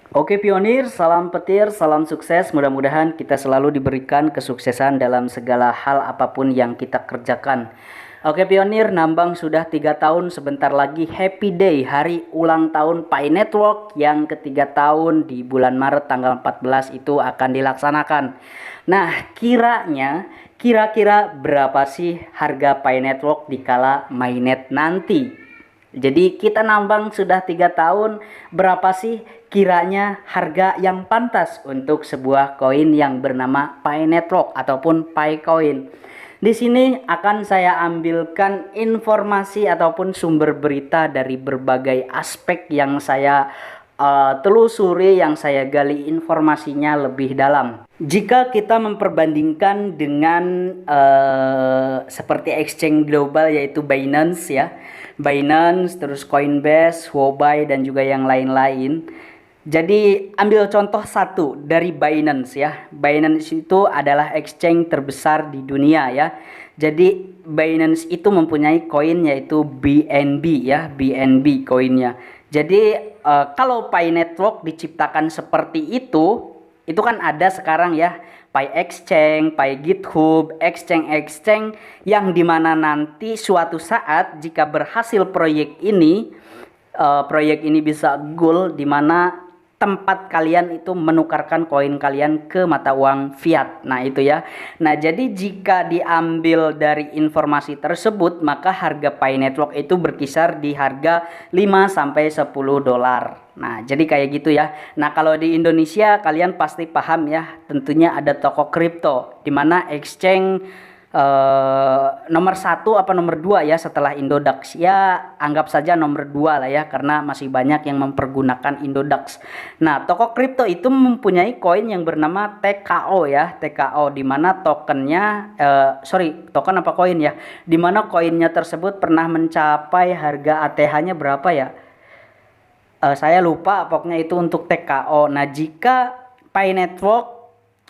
Oke pionir, salam petir, salam sukses. Mudah-mudahan kita selalu diberikan kesuksesan dalam segala hal apapun yang kita kerjakan. Oke pionir, nambang sudah 3 tahun, sebentar lagi happy day, hari ulang tahun Pi Network yang ketiga tahun di bulan Maret tanggal 14 itu akan dilaksanakan. Nah, kira-kira berapa sih harga Pi Network di kala mainnet nanti? Jadi kita nambang sudah 3 tahun, berapa sih kiranya harga yang pantas untuk sebuah koin yang bernama Pi Network ataupun Pi Coin? Di sini akan saya ambilkan informasi ataupun sumber berita dari berbagai aspek yang saya telusuri, yang saya gali informasinya lebih dalam. Jika kita memperbandingkan dengan seperti exchange global yaitu Binance ya, Binance, terus Coinbase, Huobi dan juga yang lain-lain. Jadi ambil contoh satu dari Binance ya. Binance itu adalah exchange terbesar di dunia ya. Jadi Binance itu mempunyai koin yaitu BNB ya, BNB koinnya. Jadi kalau Pi Network diciptakan seperti itu kan ada sekarang ya Pi Exchange, Pi GitHub, exchange yang dimana nanti suatu saat jika berhasil proyek ini bisa goal dimana tempat kalian itu menukarkan koin kalian ke mata uang fiat. Nah itu ya. Nah jadi jika diambil dari informasi tersebut maka harga Pi Network itu berkisar di harga 5-10 dolar. Nah jadi kayak gitu ya. Nah kalau di Indonesia kalian pasti paham ya, tentunya ada toko kripto dimana exchange nomor 1 apa nomor 2 ya setelah Indodax ya, anggap saja nomor 2 lah ya karena masih banyak yang mempergunakan Indodax. Nah toko kripto itu mempunyai koin yang bernama TKO ya, TKO dimana tokennya token apa koin ya, dimana koinnya tersebut pernah mencapai harga ATH nya berapa ya, saya lupa pokoknya itu untuk TKO. Nah jika Pi Network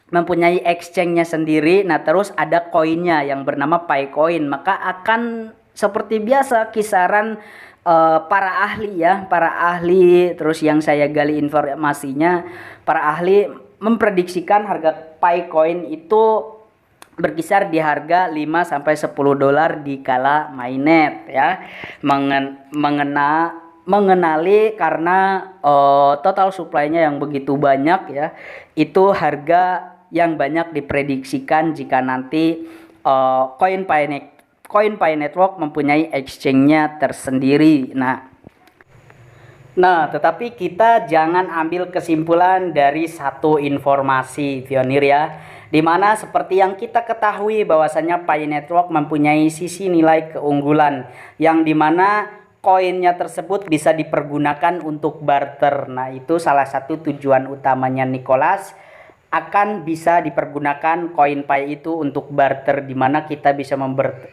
mempunyai exchange-nya sendiri, nah terus ada koinnya yang bernama Pi Coin, maka akan seperti biasa kisaran para ahli ya, para ahli terus yang saya gali informasinya, para ahli memprediksikan harga Pi Coin itu berkisar di harga 5-10 dolar di kala mainnet ya, mengenali karena total supply-nya yang begitu banyak ya, itu harga yang banyak diprediksikan jika nanti koin Pi Network mempunyai exchange-nya tersendiri. Nah, tetapi kita jangan ambil kesimpulan dari satu informasi pionir ya, dimana seperti yang kita ketahui bahwasanya Pi Network mempunyai sisi nilai keunggulan yang dimana koinnya tersebut bisa dipergunakan untuk barter. Nah itu salah satu tujuan utamanya Nicholas, akan bisa dipergunakan koin Pi itu untuk barter, dimana kita bisa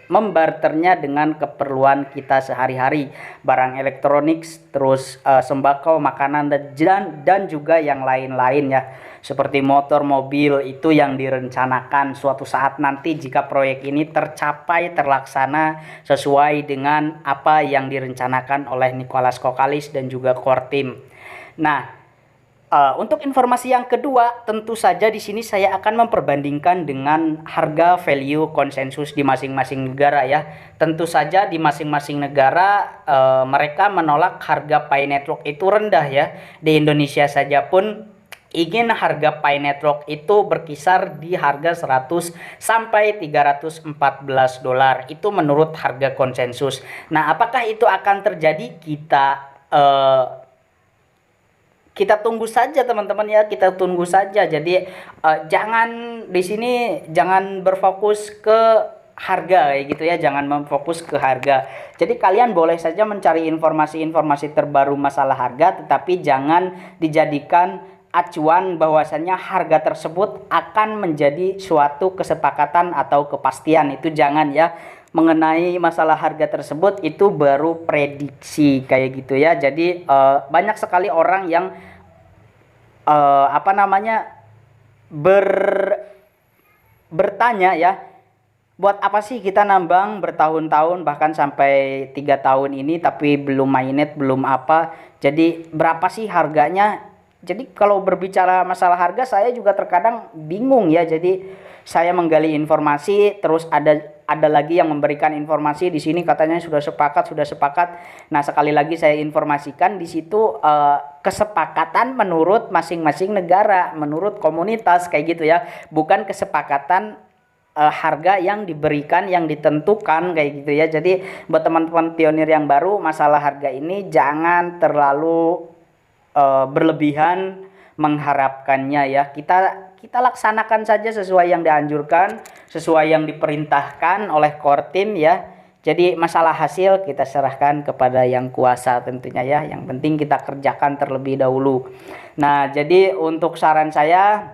membarternya dengan keperluan kita sehari-hari, barang elektronik, terus sembako, makanan dan juga yang lain-lain ya, seperti motor, mobil, itu yang direncanakan suatu saat nanti jika proyek ini terlaksana sesuai dengan apa yang direncanakan oleh Nicholas Kokalis dan juga core team. Nah, untuk informasi yang kedua, tentu saja di sini saya akan memperbandingkan dengan harga value konsensus di masing-masing negara ya. Tentu saja di masing-masing negara mereka menolak harga Pi Network itu rendah ya. Di Indonesia saja pun ingin harga Pi Network itu berkisar di harga 100 sampai 314 dolar. Itu menurut harga konsensus. Nah, apakah itu akan terjadi? Kita tunggu saja teman-teman ya, kita tunggu saja. Jadi jangan di sini jangan berfokus ke harga kayak gitu ya, jangan memfokus ke harga. Jadi kalian boleh saja mencari informasi-informasi terbaru masalah harga, tetapi jangan dijadikan acuan bahwasannya harga tersebut akan menjadi suatu kesepakatan atau kepastian. Itu jangan ya. Mengenai masalah harga tersebut itu baru prediksi kayak gitu ya. Jadi banyak sekali orang yang bertanya ya, buat apa sih kita nambang bertahun-tahun bahkan sampai 3 tahun ini tapi belum mainnet, belum apa. Jadi berapa sih harganya? Jadi kalau berbicara masalah harga saya juga terkadang bingung ya. Jadi saya menggali informasi, terus ada lagi yang memberikan informasi di sini katanya sudah sepakat, sudah sepakat. Nah, sekali lagi saya informasikan di situ kesepakatan menurut masing-masing negara, menurut komunitas kayak gitu ya. Bukan kesepakatan harga yang diberikan, yang ditentukan kayak gitu ya. Jadi buat teman-teman pionir yang baru, masalah harga ini jangan terlalu berlebihan mengharapkannya ya. Kita laksanakan saja sesuai yang dianjurkan, sesuai yang diperintahkan oleh Kortim ya. Jadi masalah hasil kita serahkan kepada yang kuasa tentunya ya. Yang penting kita kerjakan terlebih dahulu. Nah, jadi untuk saran saya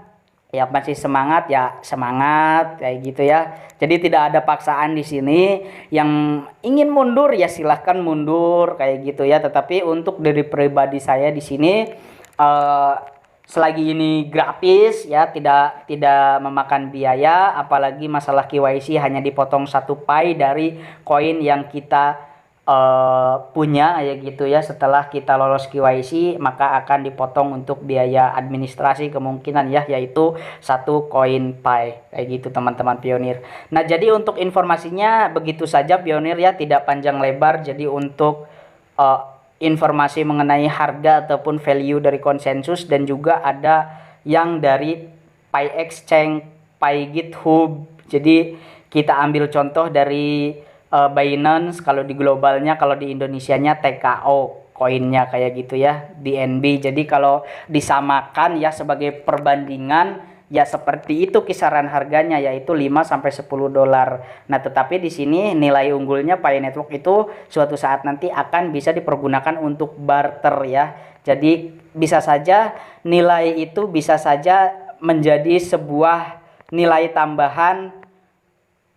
ya masih semangat ya, semangat kayak gitu ya. Jadi tidak ada paksaan di sini. Yang ingin mundur ya silahkan mundur kayak gitu ya. Tetapi untuk dari pribadi saya di sini selagi ini gratis ya, tidak memakan biaya, apalagi masalah KYC hanya dipotong 1 pi dari koin yang kita punya ya gitu ya. Setelah kita lolos KYC maka akan dipotong untuk biaya administrasi kemungkinan ya, yaitu 1 pi kayak gitu teman-teman pionir. Nah, jadi untuk informasinya begitu saja pionir ya, tidak panjang lebar. Jadi untuk informasi mengenai harga ataupun value dari konsensus, dan juga ada yang dari Pi Exchange, Pi GitHub. Jadi kita ambil contoh dari Binance kalau di globalnya, kalau di Indonesianya TKO koinnya kayak gitu ya, BNB. Jadi kalau disamakan ya sebagai perbandingan ya seperti itu kisaran harganya, yaitu 5 sampai 10 dolar. Nah, tetapi di sini nilai unggulnya Pi Network itu suatu saat nanti akan bisa dipergunakan untuk barter ya. Jadi bisa saja nilai itu bisa saja menjadi sebuah nilai tambahan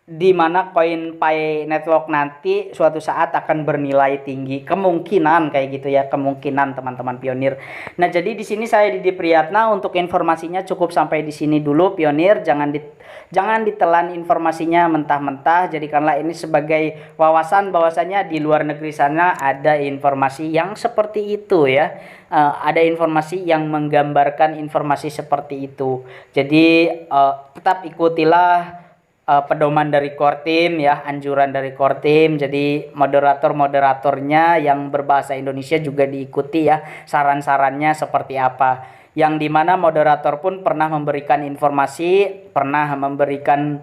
di mana koin Pi Network nanti suatu saat akan bernilai tinggi, kemungkinan kayak gitu ya, kemungkinan teman-teman pionir. Nah, jadi di sini saya Didi Priyatna, untuk informasinya cukup sampai di sini dulu pionir. Jangan ditelan informasinya mentah-mentah, jadikanlah ini sebagai wawasan bahwasanya di luar negeri sana ada informasi yang seperti itu ya. Ada informasi yang menggambarkan informasi seperti itu. Jadi tetap ikutilah pedoman dari Kortim ya, anjuran dari Kortim. Jadi moderatornya yang berbahasa Indonesia juga diikuti ya, saran-sarannya seperti apa. Yang dimana moderator pun pernah memberikan informasi, pernah memberikan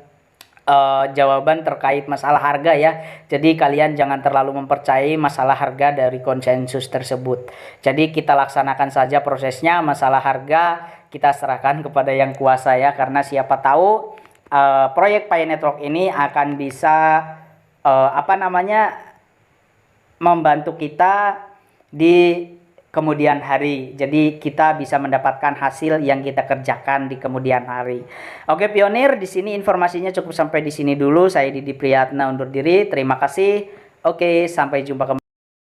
jawaban terkait masalah harga ya. Jadi kalian jangan terlalu mempercayai masalah harga dari konsensus tersebut. Jadi kita laksanakan saja prosesnya. Masalah harga kita serahkan kepada yang kuasa ya, karena siapa tahu proyek Pi Network ini akan bisa membantu kita di kemudian hari. Jadi kita bisa mendapatkan hasil yang kita kerjakan di kemudian hari. Oke pionir, di sini informasinya cukup sampai di sini dulu. Saya Didi Priyatna undur diri. Terima kasih. Oke, sampai jumpa kembali.